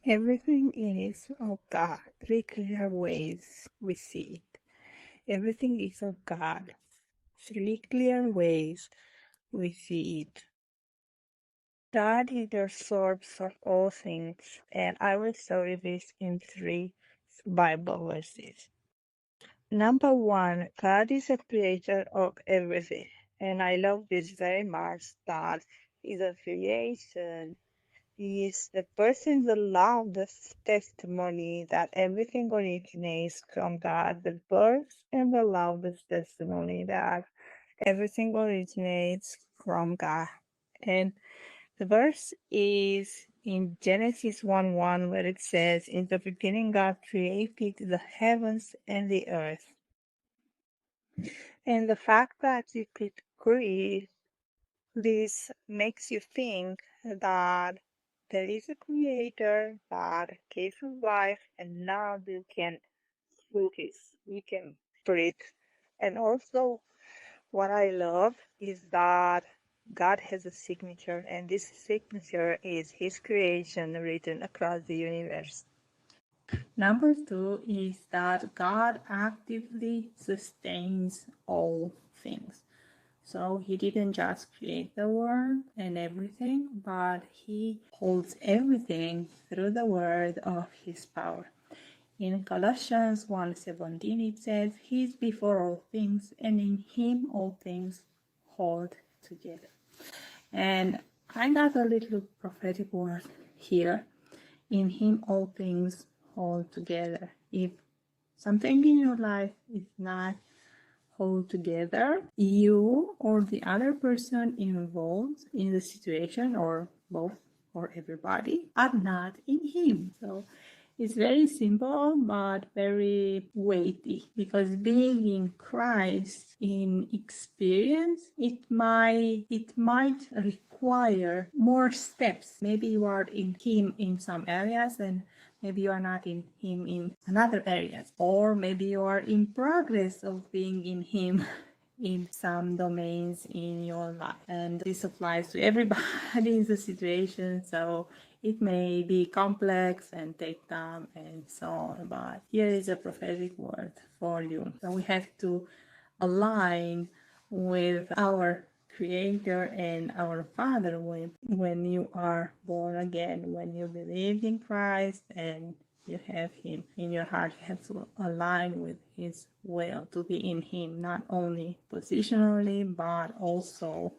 Everything is of God. Three clear ways we see it. Everything is of God. Three clear ways we see it. God is the source of all things, and I will show you this in three Bible verses. Number one, God is a creator of everything, and I love this very much. that is a creation. He is the person, the loudest testimony that everything originates from God, the first and the loudest testimony that everything originates from God. And the verse is in Genesis 1:1, where it says, "In the beginning, God created the heavens and the earth." And the fact that you could create this makes you think that there is a creator that gave you life, and now you can focus, you can breathe. And also, what I love is that God has a signature, and this signature is His creation written across the universe. Number two is that God actively sustains all things. So He didn't just create the world and everything, but He holds everything through the word of His power. In Colossians 1:17 it says, "He is before all things, and in Him all things hold together." And I got a little prophetic word here. In Him all things hold together. If something in your life is not hold together, you or the other person involved in the situation, or both or everybody, are not in Him. So it's very simple but very weighty, because being in Christ in experience, it might require more steps. Maybe you are in Him in some areas, and maybe you are not in Him in another areas, or maybe you are in progress of being in Him in some domains in your life. And this applies to everybody in the situation, so it may be complex and take time and so on, but here is a prophetic word for you. So we have to align with our Creator and our Father when you are born again, when you believe in Christ and you have Him in your heart. You have to align with His will, to be in Him, not only positionally, but also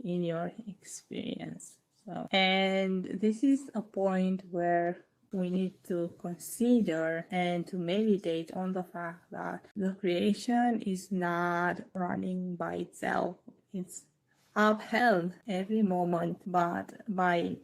in your experience. So, and this is a point where we need to consider and to meditate on the fact that the creation is not running by itself. It's upheld every moment, but by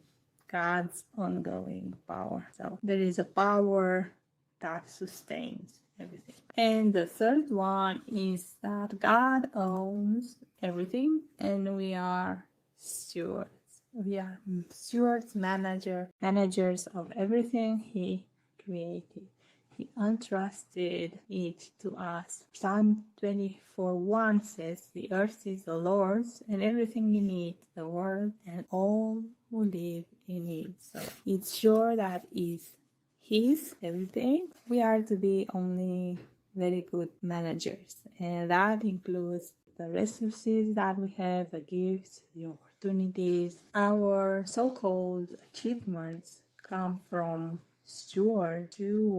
God's ongoing power. So there is a power that sustains everything. And the third one is that God owns everything, and we are stewards. We are stewards, managers of everything He created. He entrusted it to us. Psalm 24:1 says, "The earth is the Lord's, and everything in it, the world and all who live in it." So it's sure that is His everything. We are to be only very good managers, and that includes the resources that we have, the gifts, the opportunities. Our so-called achievements come from stewarding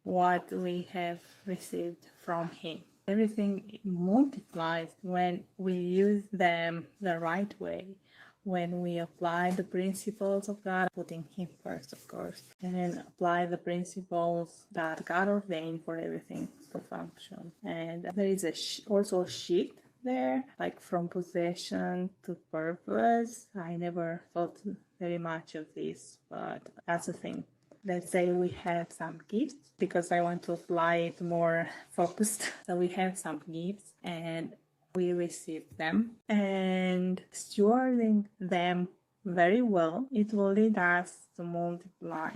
what we have received from Him. Everything multiplies when we use them the right way, when we apply the principles of God, putting Him first, of course, and then apply the principles that God ordained for everything to function. And there is also a shift there, like from possession to purpose. I never thought very much of this, but that's a thing. Let's say we have some gifts, because I want to apply it more focused. So we have some gifts and we receive them, and stewarding them very well, it will lead us to multiply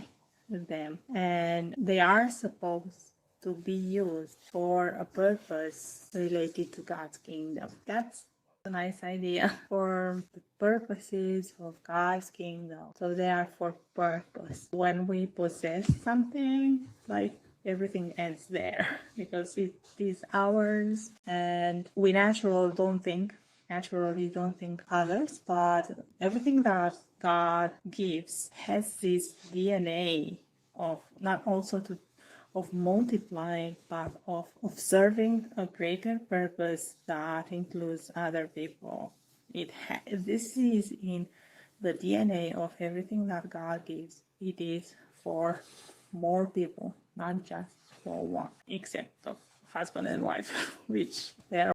them, and they are supposed to be used for a purpose related to God's kingdom. That's A nice idea for the purposes of God's kingdom. So they are for purpose. When we possess something, like everything ends there because it is ours, and we naturally don't think others, but everything that God gives has this DNA of not also to of multiplying, but of serving a greater purpose that includes other people. This is in the DNA of everything that God gives. It is for more people, not just for one, except the husband and wife, which there